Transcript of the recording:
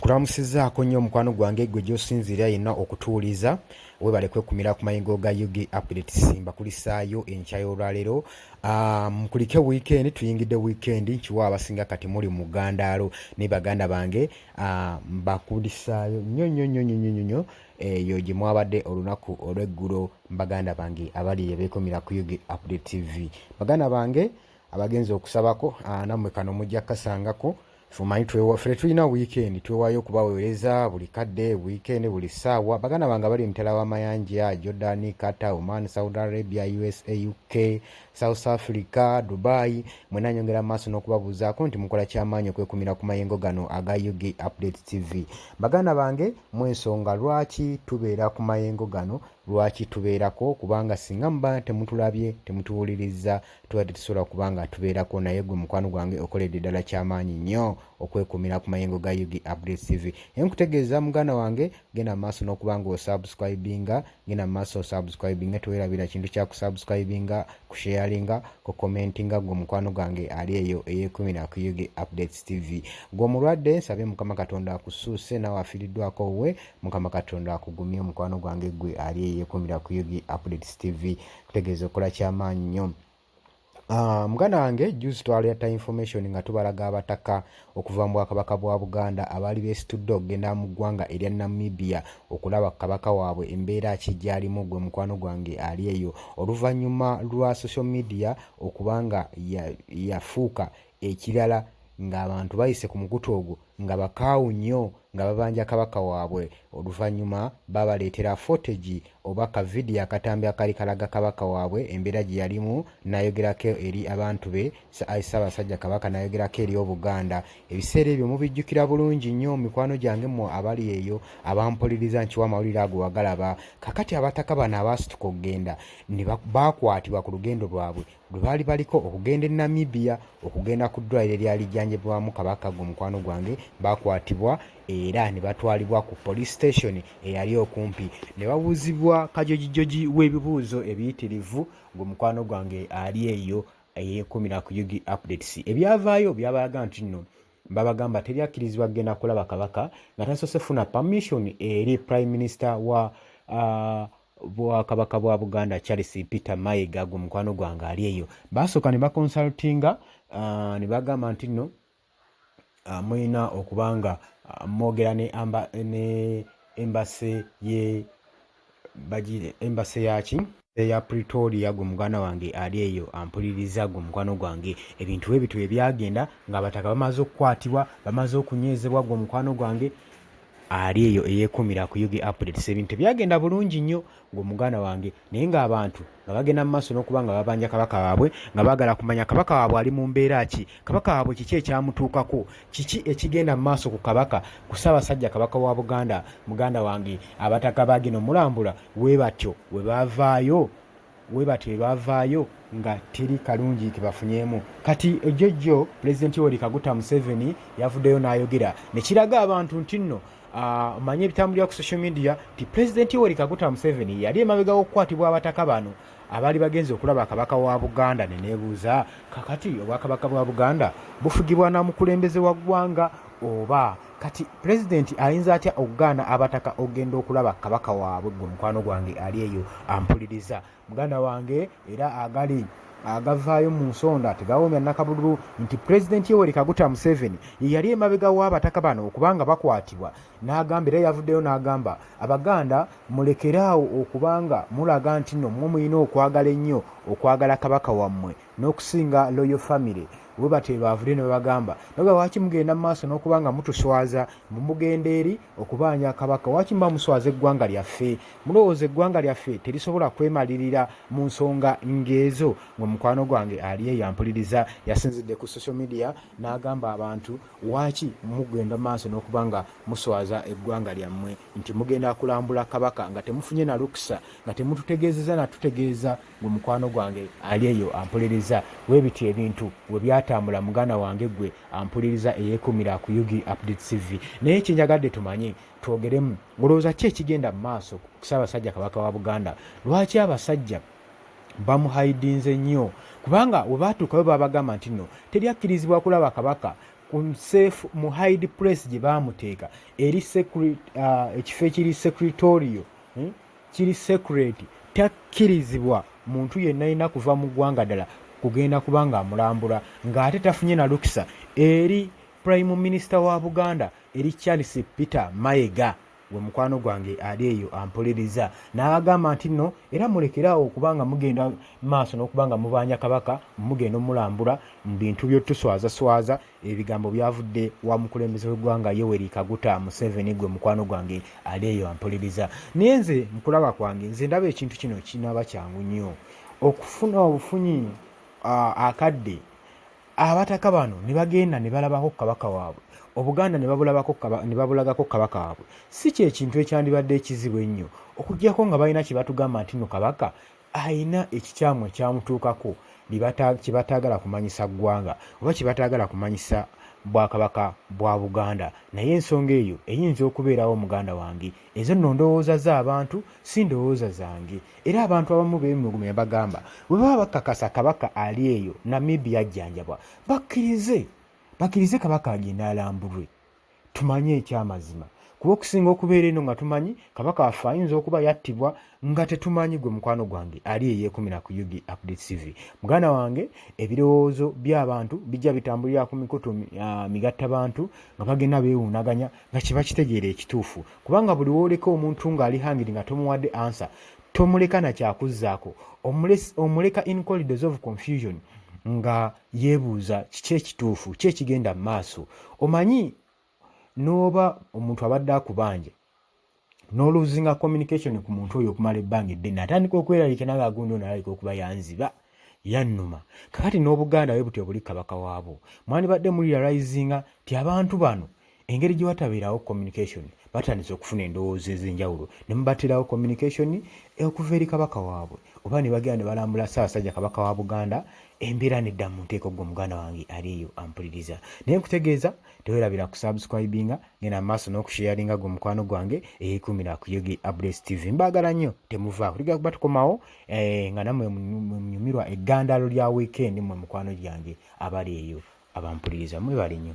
Nkulamusizaako nnyo mukwano gwange gwe gy'osinziira yenna okutuuliza weebale kwekumira ku mayingo ga UG Updates mbakulisaayo enkya y'olwaleero. Mukulike weekend, tuyingidde weekend nkiwa abasinga kati muli mu ggandaalo ne baganda bange mbakulisaayo nnyo eyo gye mwabadde olunaku olw'eggulo baganda bange abali ebeekumira ku UG Update TV. Baganda bange abagenzi okusabako nammwe kano mujja kasangako fumanyi ffe tulina weekend twewaayo okubaweereza buli kadde weekend buli ssaawa. Baganda bange bali emitala w'amayanja Jordan, Qatar, Oman, Saudi Arabia, USA, UK, South Africa, Dubai. Mwena nyongera maaso n'okubabuuzaako nti mukola kyamaanyi okwekumira ku mayengo gano aga UG Update TV. Baganda bange mwensonga lwaki tubeera ku mayengo gano, lwaki tubeerako, kubanga singa muba temutulabye temutuwuliriza tubadde tusobola kubanga tubeerako, naye gwe mukwano gwange okoledde ddala kyamaanyi nnyo okwekumira ku mayengo ga UG Update TV. Enkutegeeza muganda wange genda maaso n'okubanga osubscribinga, genda maaso osubscribinga, teweerabira kintu kya kusubscribinga, kusharinga, kukomentinga gwe mukwano gwange ali eyo eyekumira ku UG Updates TV. Gwe omulwadde nsabye Mukama Katonda akusuuse, nawe afiiriddwako we Mukama Katonda akugumye mukwano gwange gwe ali eyekumira ku UG Updates TV. Kutegeeza okola kyamaanyi nnyo. Muganda wange juzi twaleeta information nga tubalaga abataka okuva mu Bwakabaka bwa Buganda abaali beesitudde okugenda mu ggwanga erya Namibia okulaba kabaka waabwe embeera ki gyalimu, gwe mukwano gwange ali eyo, oluvannyuma lwa social media okubanga yafuuka ekirala ng'abantu bayise ku mukutu ogwo nga bakaawu nnyo nga babanja kabaka waabwe. Oluvannyuma babaleetera footage oba ka video akatambi akali kalaga kabaka waabwe embeera gye yalimu, nayogerako eri abantu be, Ssaabasajja Kabaka nayogerako eri Obuganda. Ebiseera ebyo mubijjukira bulungi nnyo mikwano gyange mmwe abali eyo abampuliriza nkiwa amawulire ago wagalaba. Kakati abataka bano abaasituka okugenda baakwatibwa ku lugendo lwabwe lwe baali baliko okugenda e Namibia okugenda ku ddwaliro eryalijanjabwamu kabaka gwe mukwano gwange. Baakwatibwa era ne batwalibwa ku police station eyali okumpi, ne babuuzibwa kajojijoji w'ebibuuzo ebiyitirivu, gwe mukwano gwange ali eyo eyekumira ku UG Updates. Ebyavaayo byabalaga nti nno babagamba teryakkirizibwa kugenda kulaba kabaka nga tasoose funa permission eri Prime Minister wa Bwakabaka bwa Buganda Charles Peter Mayiga, gwe mukwano gwange ali eyo. Basooka ne bakonsultinga ne bagamba nti nno mulina okubanga mwogera ne embassy yaki eya Pretoria, gwe muganda wange ali eyo ampuliriza, gwe mukwano gwange. Ebintu ebyo ebyagenda ng'abataka bamaze okukwatibwa, bamaze okunywezebwa, gwe mukwano gwange ali eyo eyekumira ku UG Updates. Ebintu byagenda bulungi nnyo gwe muganda wange, naye ng'abantu nga bagenda mu maaso n'okuba nga babanja kabaka waabwe nga baagala kumanya kabaka waabwe ali mu mbeera ki, kabaka waabwe kiki ekyamutuukako, kiki ekigenda mu maaso ku kabaka, ku Ssaabasajja Kabaka wa Buganda. Muganda wange abataka bagenda omulambula we batyo we baavaayo nga teri kalungi kebafunyeemu. Kati ejjojjo Pulezidenti Yoweri Kaguta Museveni yavuddeyo n'ayogera ne kiraga abantu nti nno manye ebitambulira ku social media ti Pulezidenti Yoweri Kaguta Museveni yali emabega w'okukwatibwa abataka bano abaali bagenze okulaba kabaka wa Buganda. Ne neebuuza kakati obwakabaka bwa Buganda bufugibwa na mukulembeze wa ggwanga oba kati Pulezidenti ayinza atya okugaana abataka okugenda okulaba kabaka waabwe, gwe mukwano gwange ali eyo ampuliriza. Muganda wange era agavaayo mu nsonda tegawoomya nakabululu nti Pulezidenti Yoweri Kaguta Museveni yali emabega w'abataka bano okubanga bakwatibwa. N'agamba era yavuddeyo n'agamba Abaganda mulekeraawo okubanga mulaga nti nno mmwe mulina okwagala ennyo okwagala kabaka wammwe n'okusinga Royal Family. We batyo baavudde ne babagamba naga waaki mugenda mu maaso n'okubanga mutuswaza mugenda eri okubanja kabaka, waaki muba muswaza eggwanga lyaffe, mulowooza eggwanga lyaffe terisobola kwemalirira mu nsonga ng'ezo. Gwe mukwano gwange ali eyo ampuliriza yasinzidde ku social media n'agamba abantu waaki mugenda mu maaso n'okubanga muswaza eggwanga lyammwe, nti mugenda kulambula kabaka nga temufunye na lukisa, nga temututegeezeza natutegeeza. Gwe mukwano gwange ali eyo ampuliriza. Weebiti ebintu we byatambula muganda wange gwe ampuliriza eyekumira ku UG Updates TV. Naye kyenjagadde tumanye twogeremu, olowooza ki ekigenda mu maaso ku Ssaabasajja Kabaka wa Buganda? Lwaki abasajja bamuhaidinze nnyo? Kubanga we baatuukayo babagamba nti nno teryakkirizibwa kulaba kabaka safe mu hide place gye baamuteeka eri ekifo ekiri secretorio kiri security takkirizibwa muntu yenna alina kuva mu ggwanga ddala kugenda kuba ng'amulambula ng'ate tafunye na lukisa eri prime minister wa Buganda eri Charles Peter Mayiga gwe mukwano gwange ali eyo ampuliriza n'agamba nti nno era mulekeraawo okubanga mugenda maaso n'okubanga mubanja kabaka mugenda omulambula mu bintu byotuswazaswaza ebigambo byavudde wa mukulembeze w'eggwanga Yoweri Kaguta Museveni gwe mukwano gwange ali eyo ampuliriza naye nze mukulaba kwange nze ndaba ekintu kino kinaaba kyangu nnyo okufuna obufunyi akadde abataka bano ne bagenda ne balabako kabaka waabwe Obuganda ne babulagako kabaka waabwe si kyekintu ekyandibadde ekizibu ennyo okuggyako nga balina kye batugamba nti nno kabaka ayina ekikyamu ekyamutuukako kye bataagala kumanyisa ggwanga oba kye bataagala kumanyisa bwakabaka bwa Buganda naye ensonga eyo eyinza okubeerawo muganda wange ezo nno ndowooza z'abantu si ndowooza zange era abantu abamu beemugumya bagamba bwe baba bakakasa kabaka ali eyo Namibia ajjanjabwa bakkirize kabaka agenda alambulwe tumanye ekyamazima kuba okusinga okubeera eno nga tumanyi kabaka waffe ayinza okuba yattibwa nga tetumanyi gwe mukwano gwange ali eyeekumira ku UG Update TV muganda wange ebirowoozo by'abantu bijja bitambulira ku mikutu migattabantu nga bagenda beewuunaganya nga kiba kitegeera ekituufu kubanga buli wooleka omuntu ng'ali hangiri nga tomuwadde ansa tomuleka nakyakuzzaako omuleka in corridors of confusion nga yeebuuza kiki ekituufu ki ekigenda mu maaso omanyi n'oba omuntu abadde akubanja n'oluzinga communication ku muntu oyo okumala ebbanga eddene atandika okweralika naga agundi ono alalika okuba yanziba yannuma kakati n'Obuganda bwe butyo buli kabaka waabwo mwandibadde muliralizinga ti abantu bano engeri gye watabeerawo communication batandise okufuna endowooza ez'enjawulo ne mubaterawo communication okuva eri kabaka waabwe oba ne bagenda ne balambula Ssaabasajja kabaka wa Buganda embeera nedda mu nteeko gwe muganda wange aliyo ampuliriza naye nkutegeeza teweerabira ku subscribinga ngenda mu maaso n'okusharinga gwe mukwano gwange eyeekumira ku UG Update TV mbaagala nnyo temuvaako tuliga kuba tukomawo nga nammwe munyumirwa eggandaalo lya weekend mmwe mukwano gyange abali eyo abampuliriza mwebale nnyo